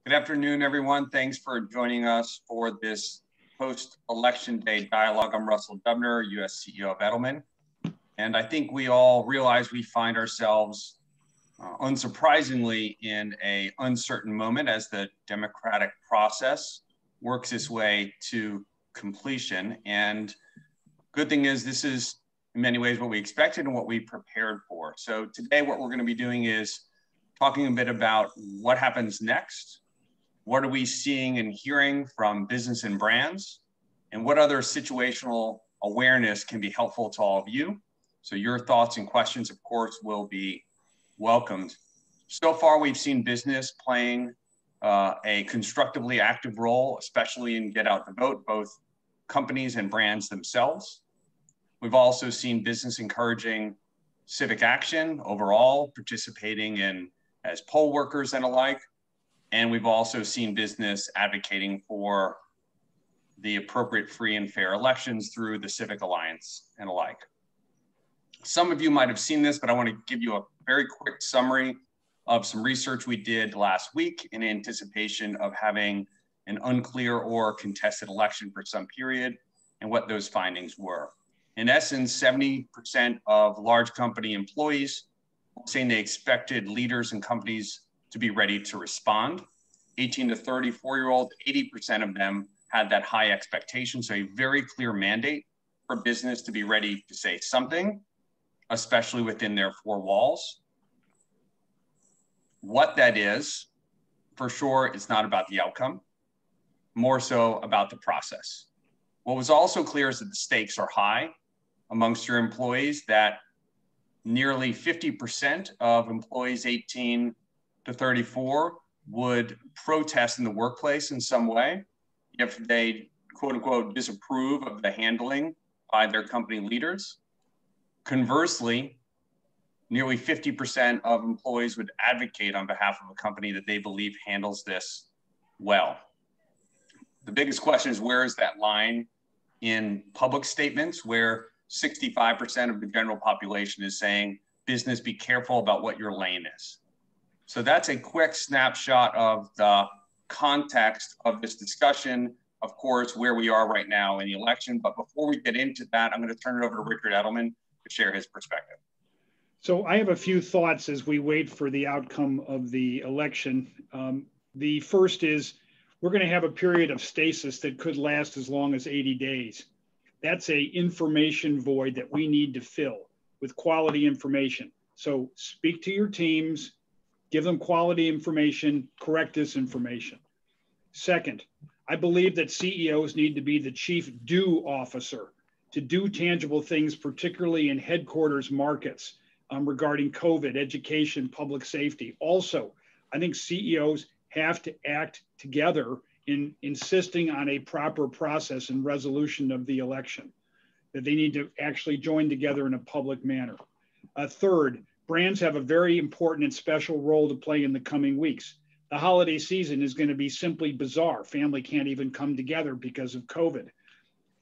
Good afternoon, everyone. Thanks for joining us for this post-election day dialogue. I'm Russell Dubner, U.S. CEO of Edelman. And I think we all realize we find ourselves, unsurprisingly, in an uncertain moment as the democratic process works its way to completion. And good thing is this is in many ways what we expected and what we prepared for. So today what we're going to be doing is talking a bit about what happens next. What are we seeing and hearing from business and brands? And what other situational awareness can be helpful to all of you? So your thoughts and questions, of course, will be welcomed. So far, we've seen business playing a constructively active role, especially in Get Out the Vote, both companies and brands themselves. We've also seen business encouraging civic action overall, participating in as poll workers and alike. And we've also seen business advocating for the appropriate free and fair elections through the Civic Alliance and alike. Some of you might have seen this, but I want to give you a very quick summary of some research we did last week in anticipation of having an unclear or contested election for some period and what those findings were. In essence, 70% of large company employees were saying they expected leaders and companies to be ready to respond. 18 to 34-year-olds, 80% of them had that high expectation. So a very clear mandate for business to be ready to say something, especially within their four walls. What that is, for sure, it's not about the outcome, more so about the process. What was also clear is that the stakes are high amongst your employees, that nearly 50% of employees 18 to 34 would protest in the workplace in some way if they, quote unquote, disapprove of the handling by their company leaders. Conversely, nearly 50% of employees would advocate on behalf of a company that they believe handles this well. The biggest question is, where is that line in public statements where 65% of the general population is saying, business, be careful about what your lane is? So that's a quick snapshot of the context of this discussion, of course, where we are right now in the election. But before we get into that, I'm going to turn it over to Richard Edelman to share his perspective. So I have a few thoughts as we wait for the outcome of the election. The first is we're going to have a period of stasis that could last as long as 80 days. That's an information void that we need to fill with quality information. So speak to your teams, give them quality information, correct this information. Second, I believe that CEOs need to be the chief do officer to do tangible things, particularly in headquarters markets regarding COVID, education, public safety. Also, I think CEOs have to act together in insisting on a proper process and resolution of the election, that they need to actually join together in a public manner. Third, brands have a very important and special role to play in the coming weeks. The holiday season is going to be simply bizarre. Family can't even come together because of COVID.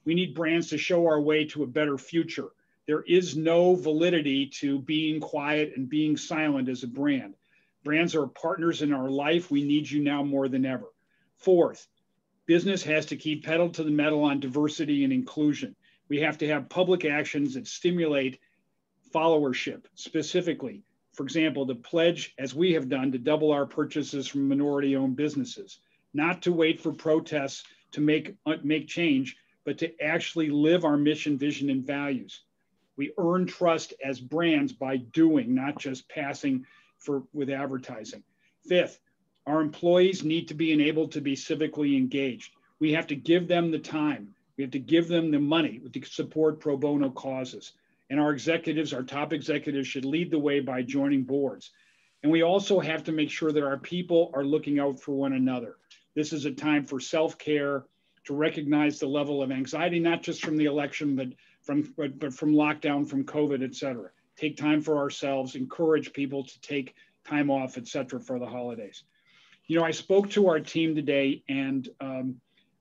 We need brands to show our way to a better future. There is no validity to being quiet and being silent as a brand. Brands are partners in our life. We need you now more than ever. Fourth, business has to keep pedal to the metal on diversity and inclusion. We have to have public actions that stimulate followership, specifically, for example, to pledge, as we have done, to double our purchases from minority-owned businesses, not to wait for protests to make change, but to actually live our mission, vision, and values. We earn trust as brands by doing, not just passing with advertising. Fifth, our employees need to be enabled to be civically engaged. We have to give them the time. We have to give them the money to support pro bono causes. And our executives, our top executives, should lead the way by joining boards. And we also have to make sure that our people are looking out for one another. This is a time for self-care, to recognize the level of anxiety, not just from the election, but from lockdown, from COVID, et cetera. Take time for ourselves, encourage people to take time off, et cetera, for the holidays. You know, I spoke to our team today, and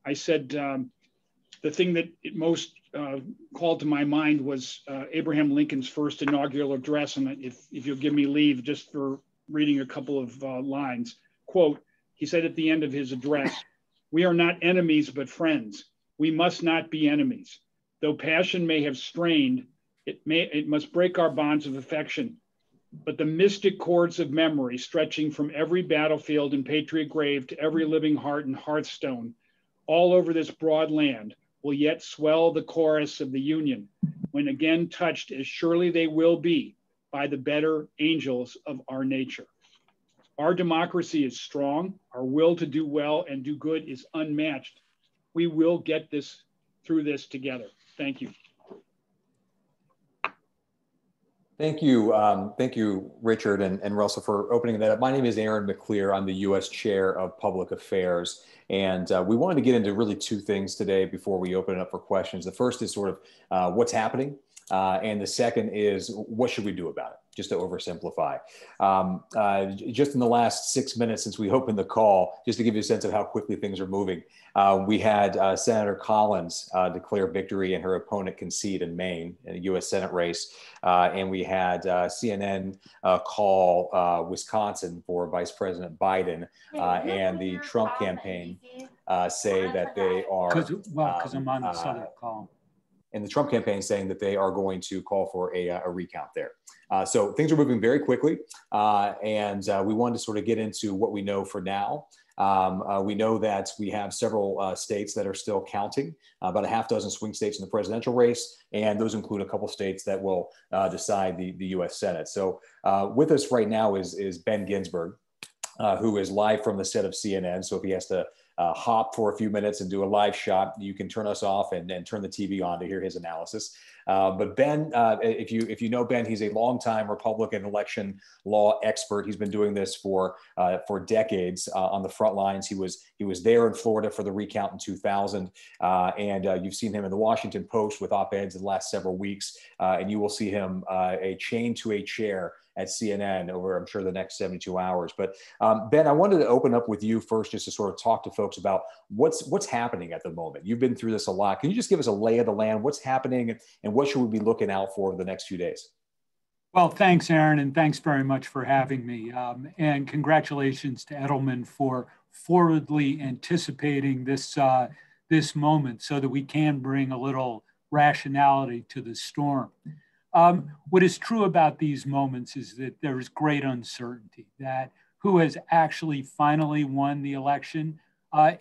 I said the thing that most called to my mind was Abraham Lincoln's first inaugural address. And if you'll give me leave, just for reading a couple of lines, quote, He said at the end of his address, "We are not enemies, but friends. We must not be enemies. Though passion may have strained, it must break our bonds of affection. But the mystic chords of memory stretching from every battlefield and patriot grave to every living heart and hearthstone all over this broad land will yet swell the chorus of the Union when again touched, as surely they will be, by the better angels of our nature. Our democracy is strong. Our will to do well and do good is unmatched. We will get through this together." Thank you. Thank you, Richard and Russell, for opening that up. My name is Aaron McLear. I'm the U.S. Chair of Public Affairs. And we wanted to get into really two things today before we open it up for questions. The first is sort of what's happening. And the second is what should we do about it, just to oversimplify. Just in the last 6 minutes since we opened the call, just to give you a sense of how quickly things are moving, we had Senator Collins declare victory and her opponent concede in Maine in a U.S. Senate race. And we had CNN call Wisconsin for Vice President Biden and the Trump campaign say that they are— Because I'm on this other call. And the Trump campaign saying that they are going to call for a recount there. So things are moving very quickly. And we wanted to sort of get into what we know for now. We know that we have several states that are still counting, about a half dozen swing states in the presidential race, and those include a couple states that will decide the U.S. Senate. So with us right now is Ben Ginsberg, who is live from the set of CNN. So if he has to hop for a few minutes and do a live shot, you can turn us off and turn the TV on to hear his analysis. But Ben, if you know Ben, he's a longtime Republican election law expert. He's been doing this for decades on the front lines. He was there in Florida for the recount in 2000, and you've seen him in the Washington Post with op-eds in the last several weeks, and you will see him chained to a chair at CNN over, I'm sure, the next 72 hours. But Ben, I wanted to open up with you first, just to sort of talk to folks about what's happening at the moment. You've been through this a lot. Can you just give us a lay of the land? What's happening, and what should we be looking out for over the next few days? Well, thanks, Aaron, and thanks very much for having me. And congratulations to Edelman for forwardly anticipating this moment so that we can bring a little rationality to the storm. What is true about these moments is that there is great uncertainty, that who has actually finally won the election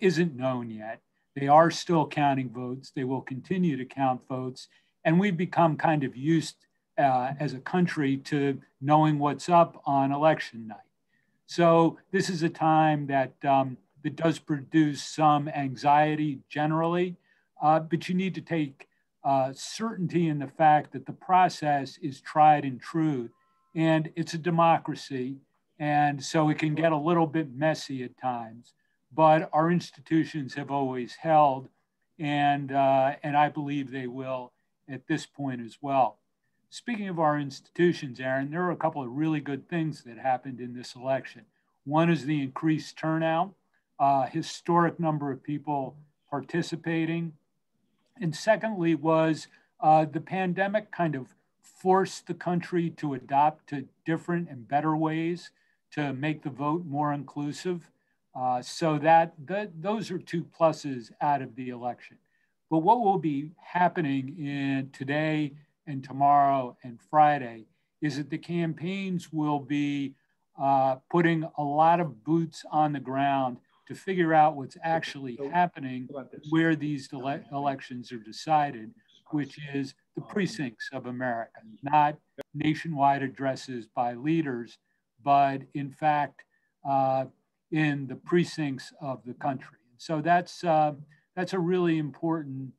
isn't known yet. They are still counting votes. They will continue to count votes. And we've become kind of used as a country to knowing what's up on election night. So this is a time that does produce some anxiety generally, but you need to take certainty in the fact that the process is tried and true, and it's a democracy, and so it can get a little bit messy at times, but our institutions have always held, and I believe they will at this point as well. Speaking of our institutions, Aaron, there are a couple of really good things that happened in this election. One is the increased turnout, historic number of people participating. And secondly was the pandemic kind of forced the country to adopt to different and better ways to make the vote more inclusive. So those are two pluses out of the election. But what will be happening in today and tomorrow and Friday is that the campaigns will be putting a lot of boots on the ground to figure out what's actually happening where these elections are decided, which is the precincts of America, not nationwide addresses by leaders, but in fact, in the precincts of the country. So that's a really important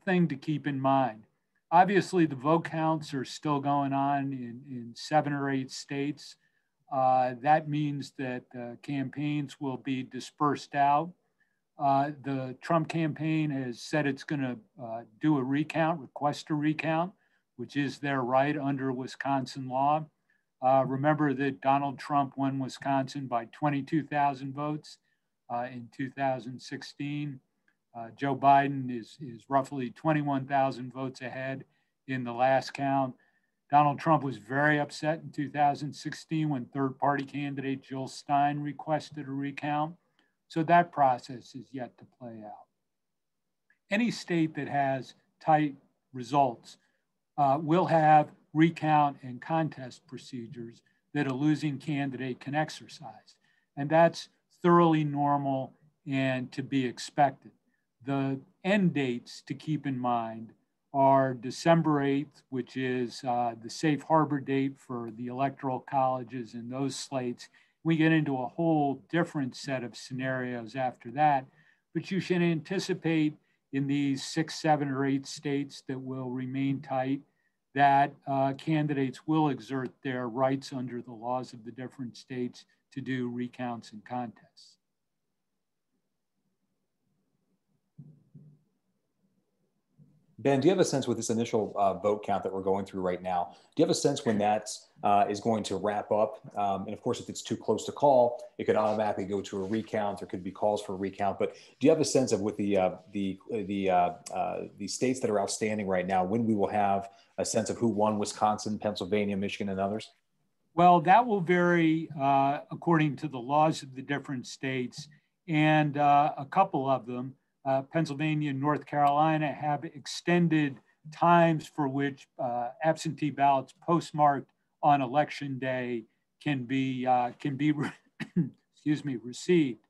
thing to keep in mind. Obviously, the vote counts are still going on in 7 or 8 states. That means that campaigns will be dispersed out. The Trump campaign has said it's going to do a recount, request a recount, which is their right under Wisconsin law. Remember that Donald Trump won Wisconsin by 22,000 votes in 2016. Joe Biden is roughly 21,000 votes ahead in the last count. Donald Trump was very upset in 2016 when third-party candidate Jill Stein requested a recount. So that process is yet to play out. Any state that has tight results will have recount and contest procedures that a losing candidate can exercise. And that's thoroughly normal and to be expected. The end dates to keep in mind are December 8th, which is the safe harbor date for the electoral colleges and those slates. We get into a whole different set of scenarios after that, but you should anticipate in these 6, 7, or 8 states that will remain tight that candidates will exert their rights under the laws of the different states to do recounts and contests. Ben, do you have a sense with this initial vote count that we're going through right now, do you have a sense when that is going to wrap up? And of course, if it's too close to call, it could automatically go to a recount. There could be calls for a recount. But do you have a sense of with the states that are outstanding right now, when we will have a sense of who won Wisconsin, Pennsylvania, Michigan, and others? Well, that will vary according to the laws of the different states. And a couple of them, Pennsylvania and North Carolina, have extended times for which absentee ballots postmarked on election day can be excuse me, received.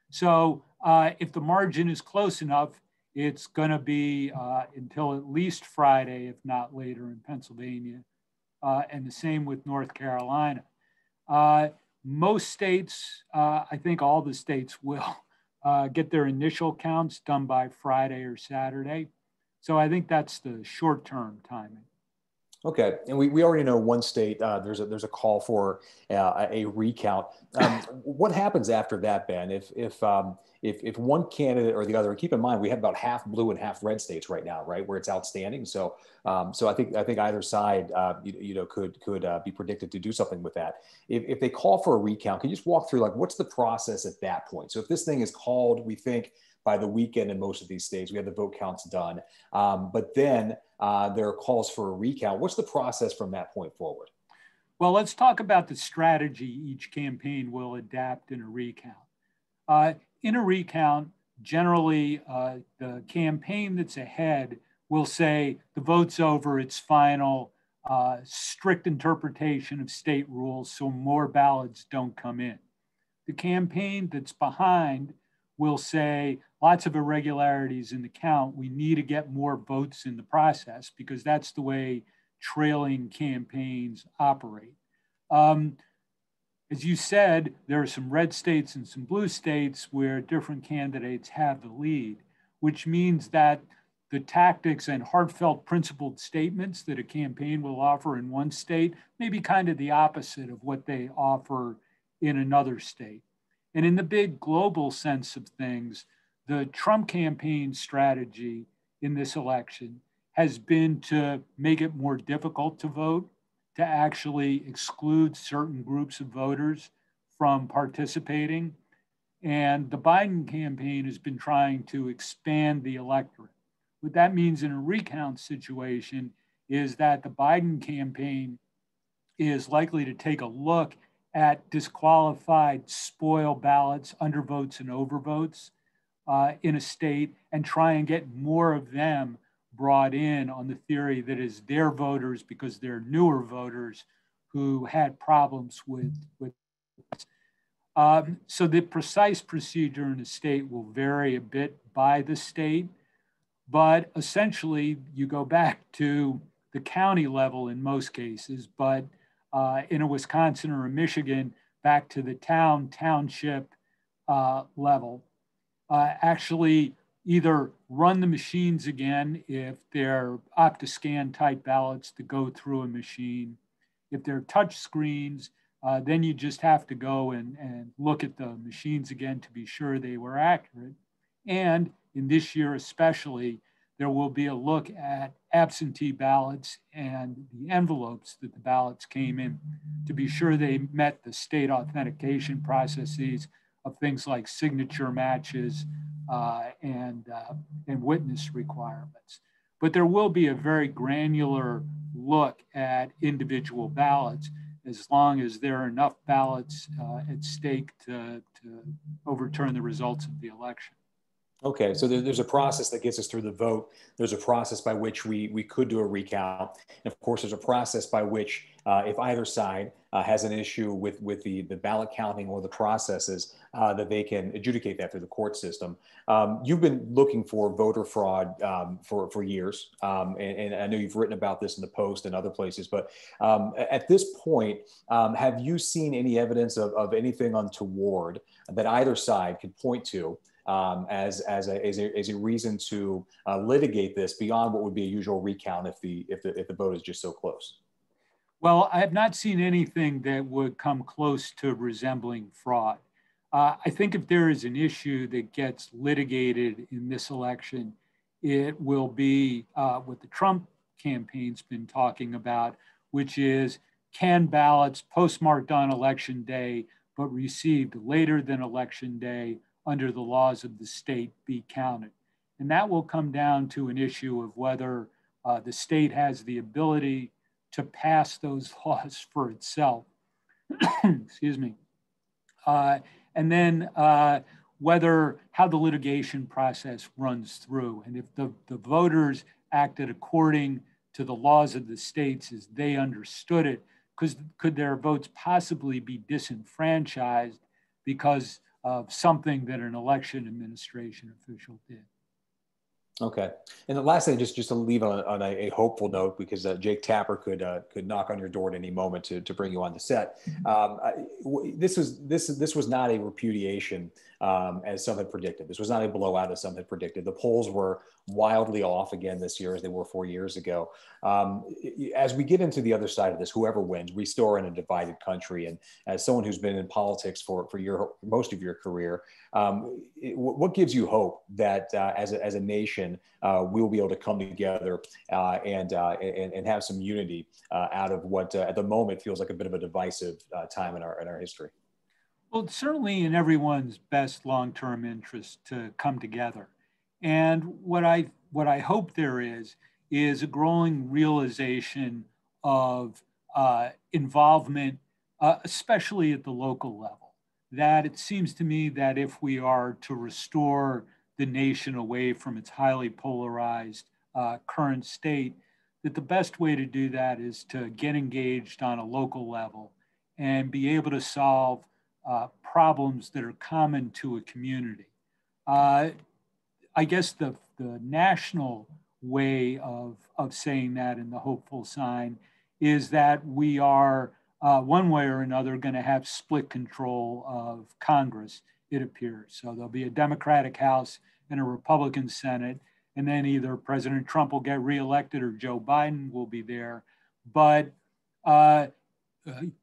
So if the margin is close enough, it's going to be until at least Friday, if not later, in Pennsylvania, and the same with North Carolina. Most states, I think all the states will get their initial counts done by Friday or Saturday. So I think that's the short-term timing. Okay, and we already know one state, there's a call for a recount. What happens after that, Ben? If one candidate or the other, keep in mind we have about half blue and half red states right now, right, where it's outstanding. So I think either side could be predicted to do something with that. If they call for a recount, can you just walk through like what's the process at that point? So if this thing is called, we think by the weekend in most of these states, we have the vote counts done, but then there are calls for a recount. What's the process from that point forward? Well, let's talk about the strategy each campaign will adapt in a recount. In a recount, generally, the campaign that's ahead will say the vote's over, it's final, strict interpretation of state rules so more ballots don't come in. The campaign that's behind will say lots of irregularities in the count. We need to get more votes in the process because that's the way trailing campaigns operate. As you said, there are some red states and some blue states where different candidates have the lead, which means that the tactics and heartfelt principled statements that a campaign will offer in one state may be kind of the opposite of what they offer in another state. And in the big global sense of things, the Trump campaign strategy in this election has been to make it more difficult to vote, to actually exclude certain groups of voters from participating. And the Biden campaign has been trying to expand the electorate. What that means in a recount situation is that the Biden campaign is likely to take a look at disqualified spoil ballots, undervotes and overvotes in a state and try and get more of them brought in on the theory that is their voters because they're newer voters who had problems with so the precise procedure in a state will vary a bit by the state, but essentially you go back to the county level in most cases, but in a Wisconsin or a Michigan, back to the township level, actually either run the machines again if they're OptiScan type ballots to go through a machine. If they're touch screens, then you just have to go and look at the machines again to be sure they were accurate. And in this year especially, there will be a look at absentee ballots and the envelopes that the ballots came in to be sure they met the state authentication processes of things like signature matches and witness requirements. but there will be a very granular look at individual ballots, as long as there are enough ballots at stake to overturn the results of the election. Okay, so there's a process that gets us through the vote. There's a process by which we could do a recount. And of course, there's a process by which if either side has an issue with the ballot counting or the processes, that they can adjudicate that through the court system. You've been looking for voter fraud for years. And I know you've written about this in the Post and other places, but at this point, have you seen any evidence of anything untoward that either side could point to as a reason to litigate this beyond what would be a usual recount if the vote is just so close? Well, I have not seen anything that would come close to resembling fraud. I think if there is an issue that gets litigated in this election, it will be what the Trump campaign's been talking about, which is, can ballots postmarked on election day but received later than election day under the laws of the state be counted? And that will come down to an issue of whether the state has the ability to pass those laws for itself. Excuse me. And then how the litigation process runs through. And if the voters acted according to the laws of the states as they understood it, could their votes possibly be disenfranchised because of something that an election administration official did? Okay. And the last thing, just to leave on a hopeful note, because Jake Tapper could knock on your door at any moment to bring you on the set. This was not a repudiation as some had predicted. This was not a blowout as some had predicted. The polls were wildly off again this year as they were 4 years ago. As we get into the other side of this, whoever wins, we still are in a divided country. And as someone who's been in politics for most of your career, what gives you hope that as a nation, we will be able to come together and have some unity out of what at the moment feels like a bit of a divisive time in our history? Well, it's certainly in everyone's best long-term interest to come together. And what I hope there is a growing realization of involvement, especially at the local level. That it seems to me that if we are to restore the nation away from its highly polarized current state, that the best way to do that is to get engaged on a local level and be able to solve problems that are common to a community. I guess the national way of saying that in the hopeful sign is that we are one way or another going to have split control of Congress, it appears. So there'll be a Democratic House and a Republican Senate, and then either President Trump will get reelected or Joe Biden will be there. But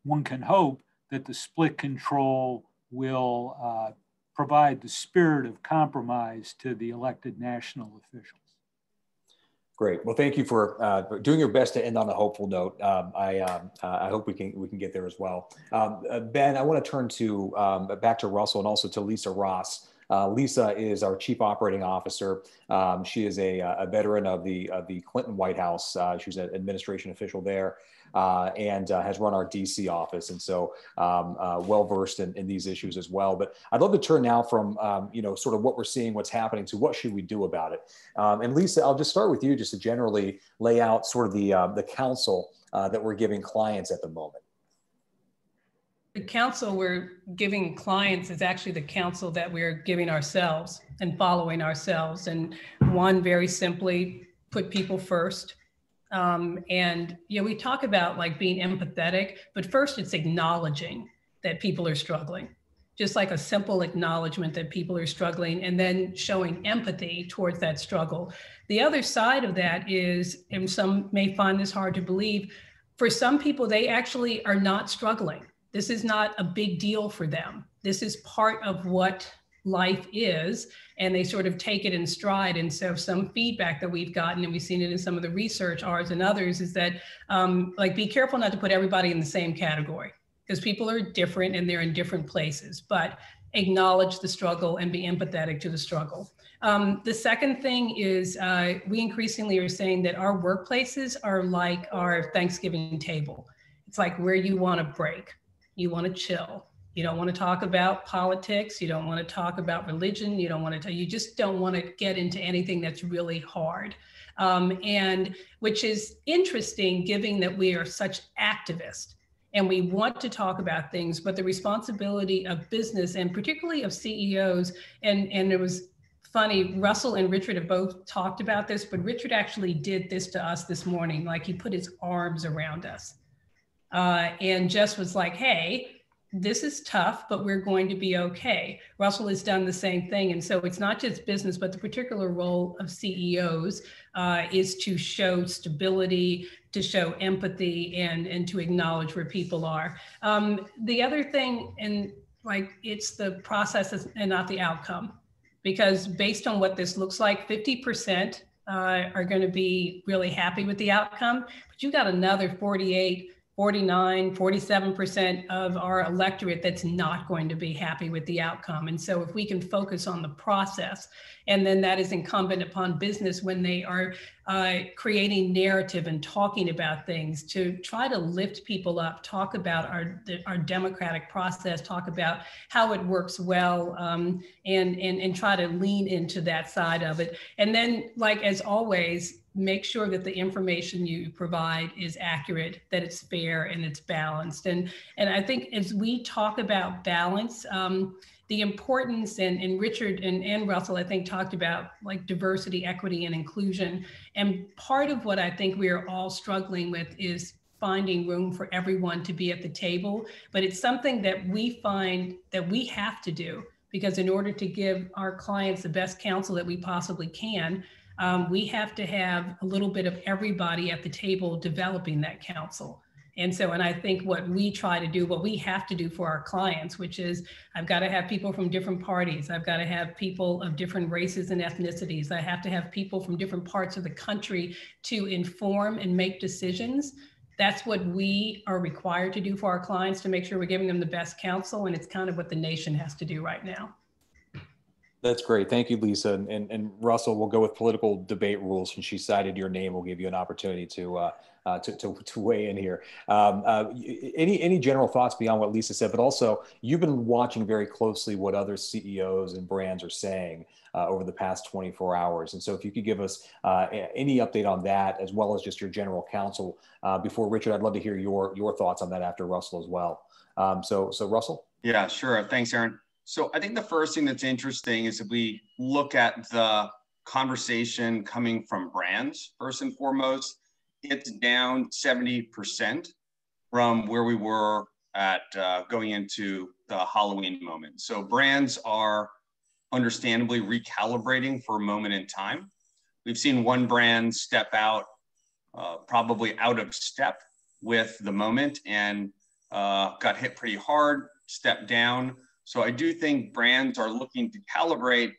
one can hope that the split control will provide the spirit of compromise to the elected national officials. Great. Well, thank you for doing your best to end on a hopeful note. I hope we can get there as well. Ben, I want to turn to back to Russell and also to Lisa Ross. Lisa is our Chief Operating Officer. She is a veteran of the Clinton White House. She was an administration official there and has run our DC office, and so well versed in these issues as well. But I'd love to turn now from sort of what we're seeing, what's happening, to what should we do about it. And Lisa, I'll just start with you, just to generally lay out sort of the counsel that we're giving clients at the moment. The counsel we're giving clients is actually the counsel that we're giving ourselves and following ourselves. And one, very simply, put people first. And we talk about like being empathetic, but first it's acknowledging that people are struggling. Just like a simple acknowledgement that people are struggling, and then showing empathy towards that struggle. The other side of that is, and some may find this hard to believe, for some people, they actually are not struggling. This is not a big deal for them. This is part of what life is, and they sort of take it in stride. And so some feedback that we've gotten, and we've seen it in some of the research, ours and others, is that be careful not to put everybody in the same category, because people are different and they're in different places. But acknowledge the struggle and be empathetic to the struggle. The second thing is we increasingly are saying that our workplaces are like our Thanksgiving table. It's like where you want to break, you want to chill. You don't want to talk about politics. You don't want to talk about religion. You don't want to, you just don't want to get into anything that's really hard. And which is interesting, given that we are such activists and we want to talk about things, but the responsibility of business and particularly of CEOs, and it was funny, Russell and Richard have both talked about this, but Richard actually did this to us this morning. Like he put his arms around us and just was like, hey, this is tough, but we're going to be okay. Russell has done the same thing. And so it's not just business, but the particular role of CEOs is to show stability, to show empathy, and to acknowledge where people are. The other thing, and like it's the process and not the outcome, because based on what this looks like, 50% are going to be really happy with the outcome, but you've got another 48, 49, 47% of our electorate that's not going to be happy with the outcome. And so if we can focus on the process, and then that is incumbent upon business when they are creating narrative and talking about things to try to lift people up, talk about our democratic process, talk about how it works well, and try to lean into that side of it. And then, like as always, make sure that the information you provide is accurate, that it's fair and it's balanced. And I think as we talk about balance, the importance, and Richard and Russell, I think, talked about like diversity, equity, and inclusion. And part of what I think we are all struggling with is finding room for everyone to be at the table. But it's something that we find that we have to do, because in order to give our clients the best counsel that we possibly can, we have to have a little bit of everybody at the table developing that counsel. And so, and I think what we try to do, what we have to do for our clients, which is I've got to have people from different parties. I've got to have people of different races and ethnicities. I have to have people from different parts of the country to inform and make decisions. That's what we are required to do for our clients to make sure we're giving them the best counsel. And it's kind of what the nation has to do right now. That's great. Thank you, Lisa. And Russell, we'll go with political debate rules. Since she cited your name, we'll give you an opportunity to weigh in here. Any general thoughts beyond what Lisa said, but also you've been watching very closely what other CEOs and brands are saying over the past 24 hours. And so if you could give us any update on that, as well as just your general counsel before Richard, I'd love to hear your thoughts on that after Russell as well. So Russell? Yeah, sure. Thanks, Aaron. So I think the first thing that's interesting is if we look at the conversation coming from brands, first and foremost, it's down 70% from where we were at going into the Halloween moment. So brands are understandably recalibrating for a moment in time. We've seen one brand step out, probably out of step with the moment, and got hit pretty hard, stepped down. So I do think brands are looking to calibrate.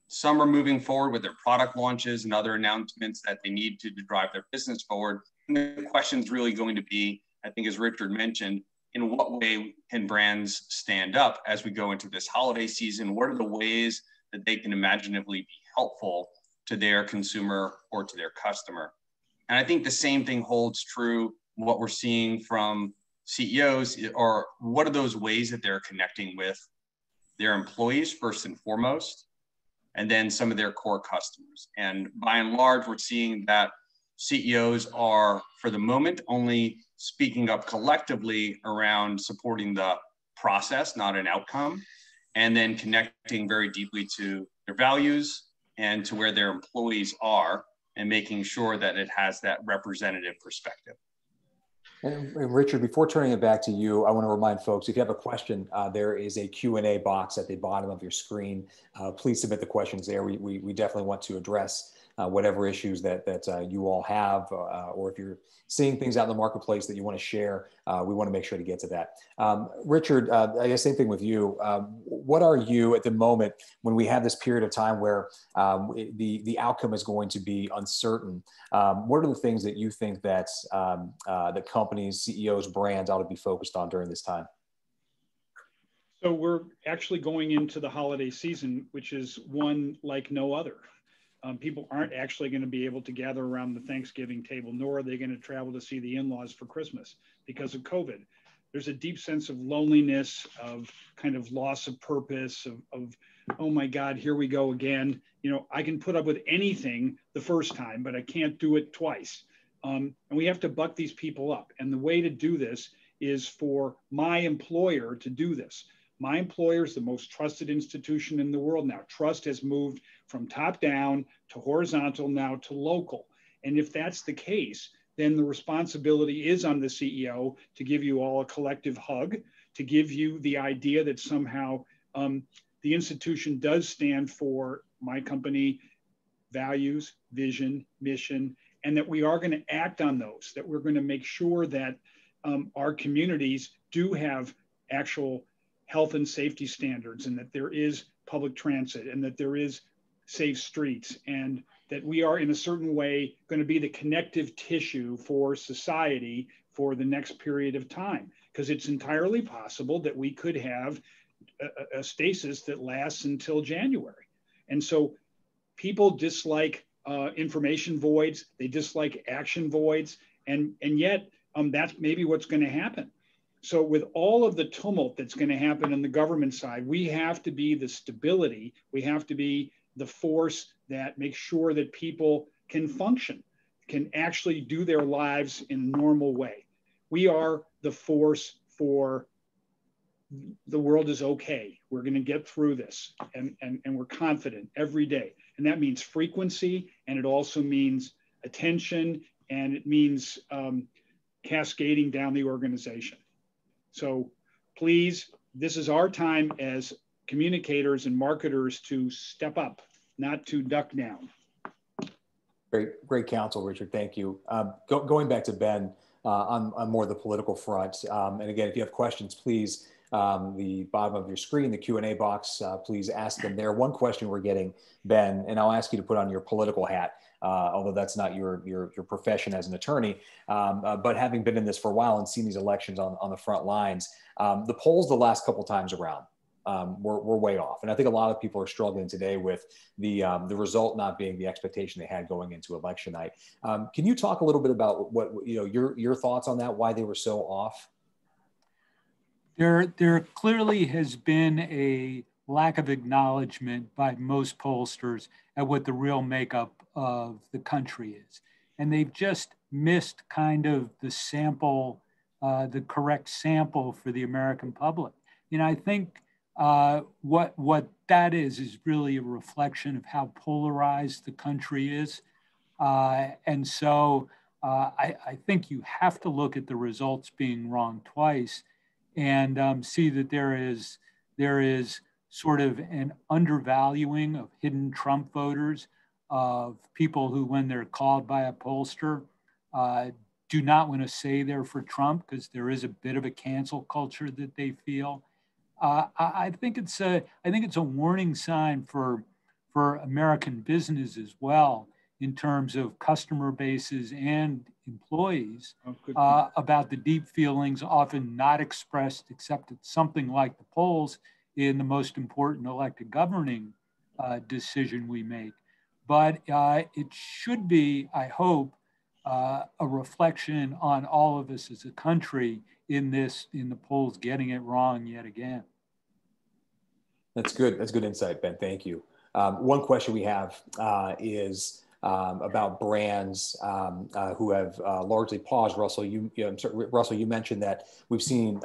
Some are moving forward with their product launches and other announcements that they need to drive their business forward. And the question is really going to be, I think, as Richard mentioned, in what way can brands stand up as we go into this holiday season? What are the ways that they can imaginatively be helpful to their consumer or to their customer? And I think the same thing holds true what we're seeing from CEOs, or what are those ways that they're connecting with their employees first and foremost, and then some of their core customers. And by and large, we're seeing that CEOs are, for the moment, only speaking up collectively around supporting the process, not an outcome, and then connecting very deeply to their values and to where their employees are, and making sure that it has that representative perspective. And Richard, before turning it back to you, I want to remind folks, if you have a question, there is a Q&A box at the bottom of your screen. Please submit the questions there. We definitely want to address whatever issues that you all have, or if you're seeing things out in the marketplace that you want to share, we want to make sure to get to that. Richard, I guess same thing with you. What are you at the moment when we have this period of time where the outcome is going to be uncertain? What are the things that you think that the companies, CEOs, brands ought to be focused on during this time? So we're actually going into the holiday season, which is one like no other. People aren't actually going to be able to gather around the Thanksgiving table, nor are they going to travel to see the in-laws for Christmas because of COVID. There's a deep sense of loneliness, of kind of loss of purpose, of oh my God, here we go again. You know, I can put up with anything the first time, but I can't do it twice. And we have to buck these people up. And the way to do this is for my employer to do this. My employer is the most trusted institution in the world now. Trust has moved from top down to horizontal, now to local. And if that's the case, then the responsibility is on the CEO to give you all a collective hug, to give you the idea that somehow the institution does stand for my company values, vision, mission, and that we are going to act on those, that we're going to make sure that our communities do have actual health and safety standards, and that there is public transit, and that there is safe streets, and that we are in a certain way going to be the connective tissue for society for the next period of time. Because it's entirely possible that we could have a stasis that lasts until January. And so people dislike information voids, they dislike action voids, and yet that's maybe what's going to happen. So with all of the tumult that's going to happen on the government side, we have to be the stability, we have to be the force that makes sure that people can function, can actually do their lives in a normal way. We are the force for the world is okay. We're going to get through this, and we're confident every day. And that means frequency, and it also means attention, and it means cascading down the organization. So please, this is our time as communicators and marketers to step up, not to duck down. Great counsel, Richard. Thank you. Going back to Ben on more of the political front, and again, if you have questions, please, the bottom of your screen, the Q&A box, please ask them there. One question we're getting, Ben, and I'll ask you to put on your political hat, although that's not your profession as an attorney, but having been in this for a while and seen these elections on the front lines, the polls the last couple times around were way off. And I think a lot of people are struggling today with the result not being the expectation they had going into election night. Can you talk a little bit about what your thoughts on that, why they were so off? There clearly has been a lack of acknowledgement by most pollsters at what the real makeup of the country is. And they've just missed kind of the sample, the correct sample for the American public. You know, I think what that is really a reflection of how polarized the country is. And so I think you have to look at the results being wrong twice and see that there is sort of an undervaluing of hidden Trump voters, of people who, when they're called by a pollster, do not want to say they're for Trump because there is a bit of a cancel culture that they feel. I think it's a warning sign for American business as well, in terms of customer bases and employees, about the deep feelings often not expressed except at something like the polls in the most important elected governing decision we make. But it should be, I hope, a reflection on all of us as a country in the polls getting it wrong yet again. That's good. That's good insight, Ben. Thank you. One question we have is about brands who have largely paused. Russell, you mentioned that we've seen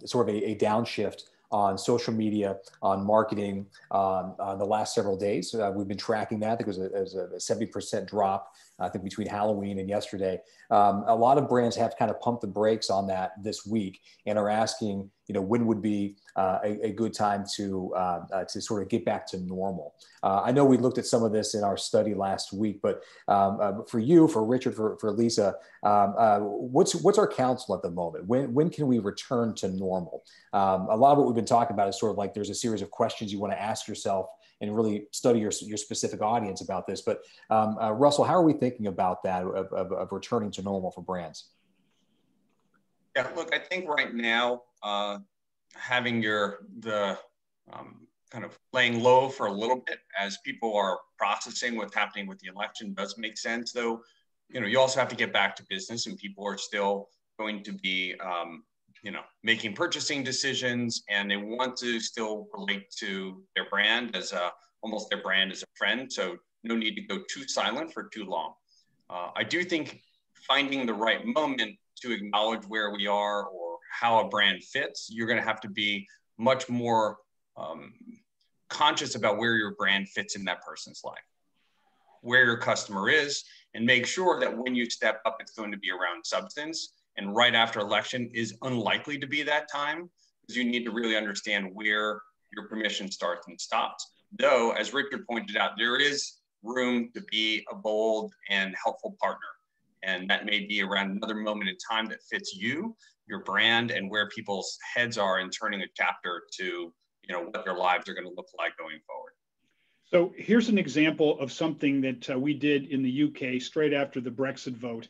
sort of a downshift on social media, on marketing the last several days. We've been tracking that. I think it was a 70% drop, I think, between Halloween and yesterday. A lot of brands have kind of pumped the brakes on that this week and are asking, when would be a good time to sort of get back to normal. I know we looked at some of this in our study last week, but for you, for Richard, for Lisa, what's our counsel at the moment? When can we return to normal? A lot of what we've been talking about is sort of like there's a series of questions you want to ask yourself and really study your specific audience about this. But Russell, how are we thinking about that, of returning to normal for brands? Yeah, look, I think right now, having kind of laying low for a little bit as people are processing what's happening with the election does make sense, though. You also have to get back to business, and people are still going to be, making purchasing decisions, and they want to still relate to their brand as almost their brand as a friend. So no need to go too silent for too long. I do think finding the right moment to acknowledge where we are or how a brand fits, you're going to have to be much more conscious about where your brand fits in that person's life, where your customer is, and make sure that when you step up, it's going to be around substance. And right after election is unlikely to be that time, because you need to really understand where your permission starts and stops. Though, as Richard pointed out, there is room to be a bold and helpful partner. And that may be around another moment in time that fits you, your brand, and where people's heads are in turning a chapter to, what their lives are going to look like going forward. So here's an example of something that we did in the UK straight after the Brexit vote.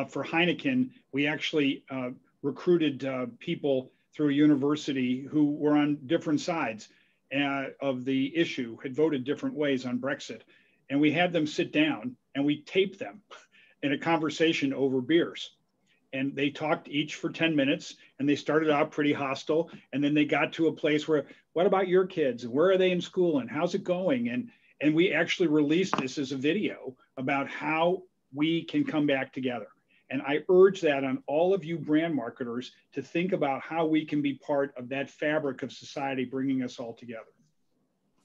For Heineken, we actually recruited people through a university who were on different sides of the issue, had voted different ways on Brexit. And we had them sit down and we taped them in a conversation over beers. And they talked each for 10 minutes, and they started out pretty hostile. And then they got to a place where, what about your kids? And where are they in school? And how's it going? And we actually released this as a video about how we can come back together. And I urge that on all of you brand marketers to think about how we can be part of that fabric of society, bringing us all together.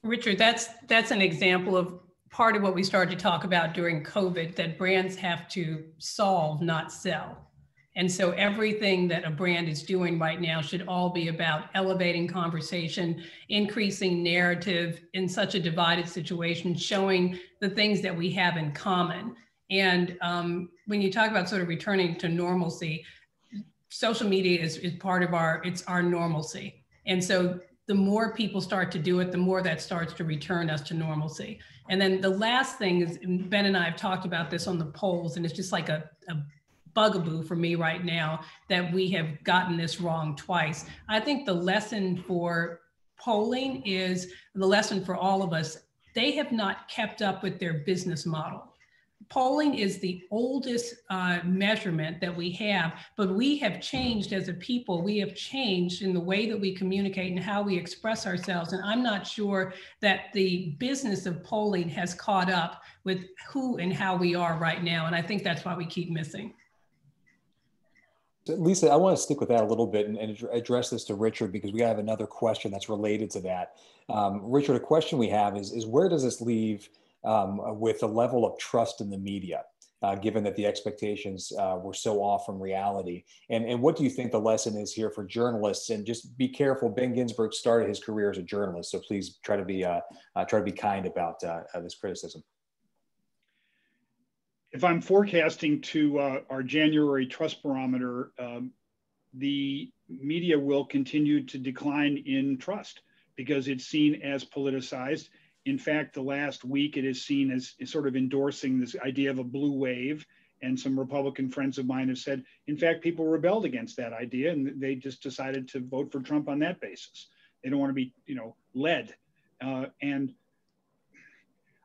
Richard, that's an example of part of what we started to talk about during COVID, that brands have to solve, not sell. And so everything that a brand is doing right now should all be about elevating conversation, increasing narrative in such a divided situation, showing the things that we have in common. And when you talk about sort of returning to normalcy, social media is part of our normalcy. And so the more people start to do it, the more that starts to return us to normalcy. And then the last thing is, Ben and I have talked about this on the polls, and it's just like a bugaboo for me right now that we have gotten this wrong twice. I think the lesson for polling is the lesson for all of us. They have not kept up with their business model. Polling is the oldest measurement that we have, but we have changed as a people. We have changed in the way that we communicate and how we express ourselves. And I'm not sure that the business of polling has caught up with who and how we are right now. And I think that's why we keep missing. Lisa, I want to stick with that a little bit and address this to Richard, because we have another question that's related to that. Richard, a question we have is where does this leave with the level of trust in the media, given that the expectations were so off from reality? And what do you think the lesson is here for journalists? And just be careful, Ben Ginsberg started his career as a journalist, so please try to be kind about this criticism. If I'm forecasting to our January trust barometer, the media will continue to decline in trust because it's seen as politicized. In fact, the last week it is seen as sort of endorsing this idea of a blue wave. And some Republican friends of mine have said, in fact, people rebelled against that idea and they just decided to vote for Trump on that basis. They don't want to be, led. And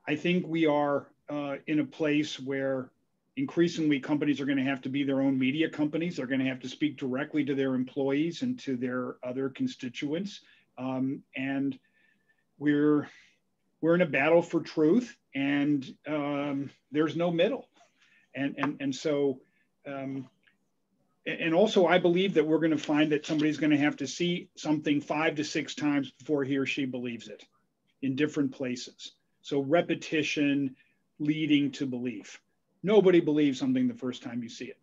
I think we are in a place where increasingly companies are going to have to be their own media companies. They're going to have to speak directly to their employees and to their other constituents. And we're in a battle for truth, and there's no middle. And so, and also I believe that we're going to find that somebody's going to have to see something 5 to 6 times before he or she believes it in different places. So repetition leading to belief. Nobody believes something the first time you see it.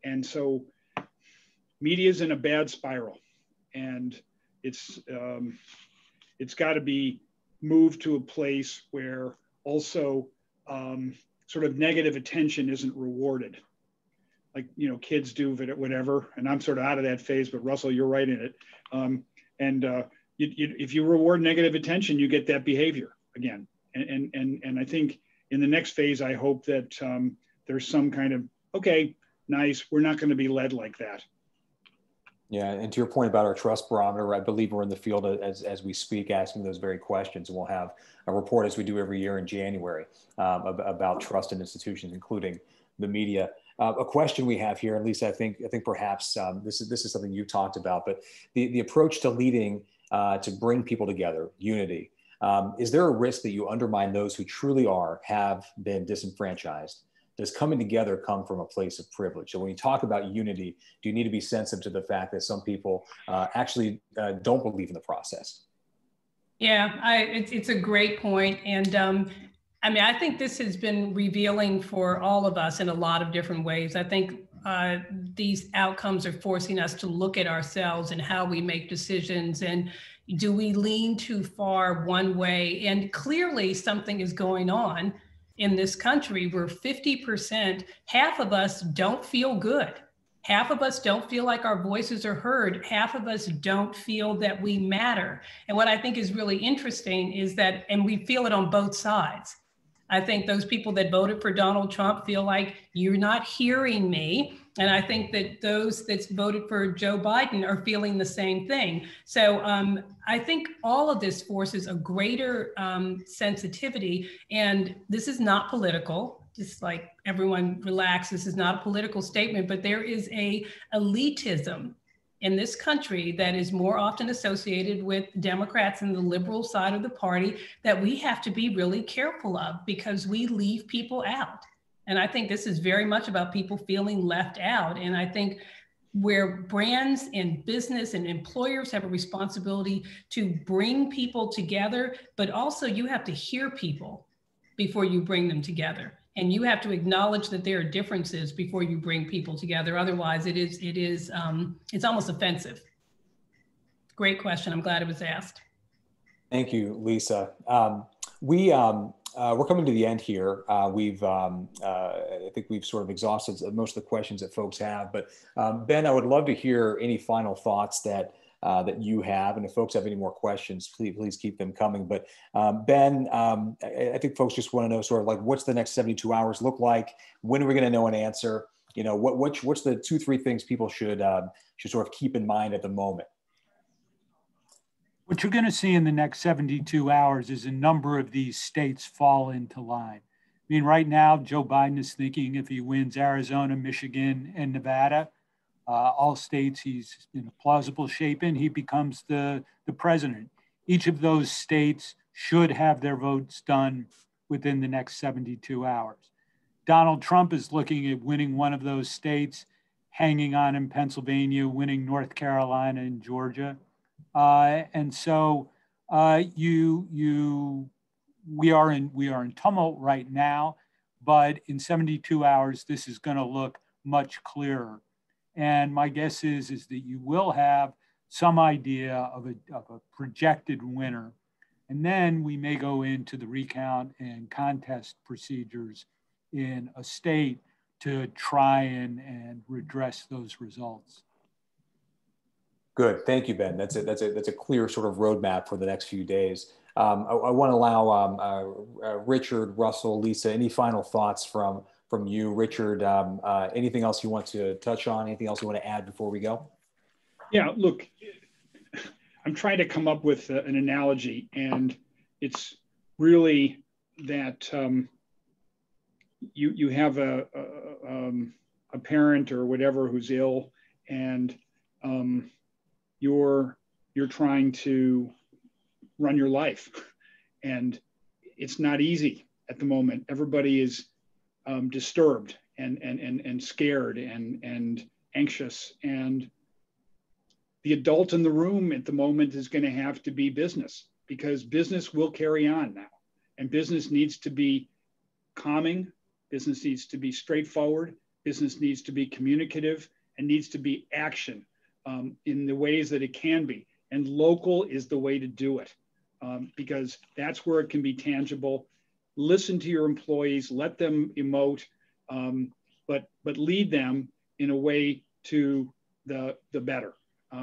And so media is in a bad spiral, and it's got to be moved to a place where also sort of negative attention isn't rewarded. Like, kids do whatever, and I'm sort of out of that phase, but Russell, you're right in it. If you reward negative attention, you get that behavior again. And I think in the next phase, I hope that there's some kind of, okay, nice, we're not going to be led like that. Yeah, and to your point about our trust barometer, I believe we're in the field as we speak, asking those very questions, and we'll have a report as we do every year in January about trust in institutions, including the media. A question we have here, and Lisa, I think perhaps this is something you talked about, but the approach to leading to bring people together, unity. Is there a risk that you undermine those who truly have been disenfranchised? Does coming together come from a place of privilege? So when you talk about unity, do you need to be sensitive to the fact that some people actually don't believe in the process? Yeah, it's a great point. And I mean, I think this has been revealing for all of us in a lot of different ways. I think these outcomes are forcing us to look at ourselves and how we make decisions. And do we lean too far one way? And clearly something is going on in this country where 50%, half of us don't feel good. Half of us don't feel like our voices are heard. Half of us don't feel that we matter. And what I think is really interesting is that, and we feel it on both sides. I think those people that voted for Donald Trump feel like you're not hearing me. And I think that those that voted for Joe Biden are feeling the same thing. So I think all of this forces a greater sensitivity. And this is not political. Just like everyone relax, this is not a political statement, but there is a elitism in this country that is more often associated with Democrats and the liberal side of the party that we have to be really careful of because we leave people out. And I think this is very much about people feeling left out. And I think where brands and business and employers have a responsibility to bring people together, but also you have to hear people before you bring them together. And you have to acknowledge that there are differences before you bring people together. Otherwise, it's almost offensive. Great question. I'm glad it was asked. Thank you, Lisa. We're coming to the end here. I think we've sort of exhausted most of the questions that folks have. But Ben, I would love to hear any final thoughts that you have. And if folks have any more questions, please keep them coming. But Ben, I think folks just want to know sort of like, what's the next 72 hours look like? When are we going to know an answer? You know, what's the 2-3 things people should sort of keep in mind at the moment? What you're going to see in the next 72 hours is a number of these states fall into line. I mean, right now, Joe Biden is thinking if he wins Arizona, Michigan, and Nevada, all states he's in a plausible shape in, he becomes the president. Each of those states should have their votes done within the next 72 hours. Donald Trump is looking at winning one of those states, hanging on in Pennsylvania, winning North Carolina and Georgia. And so we are in tumult right now, but in 72 hours, this is going to look much clearer. And my guess is that you will have some idea of a projected winner. And then we may go into the recount and contest procedures in a state to try and redress those results. Good, thank you, Ben. That's a clear sort of roadmap for the next few days. I want to allow Richard, Russell, Lisa, any final thoughts from you? Richard, anything else you want to touch on? Anything else you want to add before we go? Yeah, look, I'm trying to come up with an analogy, and it's really that you have a parent or whatever who's ill, and you're trying to run your life, and it's not easy at the moment. Everybody is disturbed and scared and anxious, and the adult in the room at the moment is going to have to be business, because business will carry on now, and business needs to be calming, business needs to be straightforward, business needs to be communicative, and needs to be action in the ways that it can be. And local is the way to do it, because that's where it can be tangible. Listen to your employees, let them emote, but lead them in a way to the better,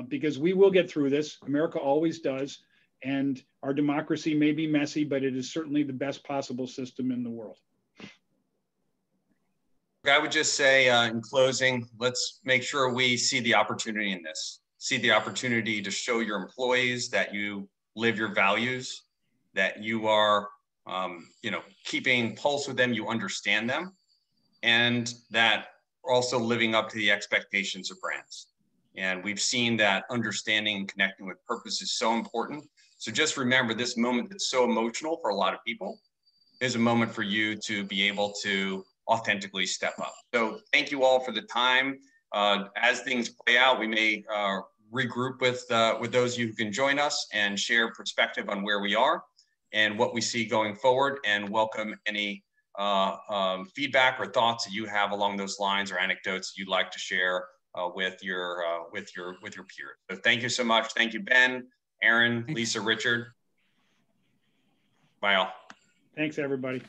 because we will get through this. America always does. And our democracy may be messy, but it is certainly the best possible system in the world. I would just say in closing, let's make sure we see the opportunity in this. see the opportunity to show your employees that you live your values, that you are, keeping pulse with them, you understand them, and that also living up to the expectations of brands. And we've seen that understanding and connecting with purpose is so important. So just remember, this moment that's so emotional for a lot of people is a moment for you to be able to authentically step up. So thank you all for the time. As things play out, we may regroup with those of you who can join us and share perspective on where we are and what we see going forward, and welcome any feedback or thoughts that you have along those lines or anecdotes you'd like to share with your peers. So thank you so much. Thank you, Ben, Aaron, Lisa, Richard. Bye all. Thanks, everybody.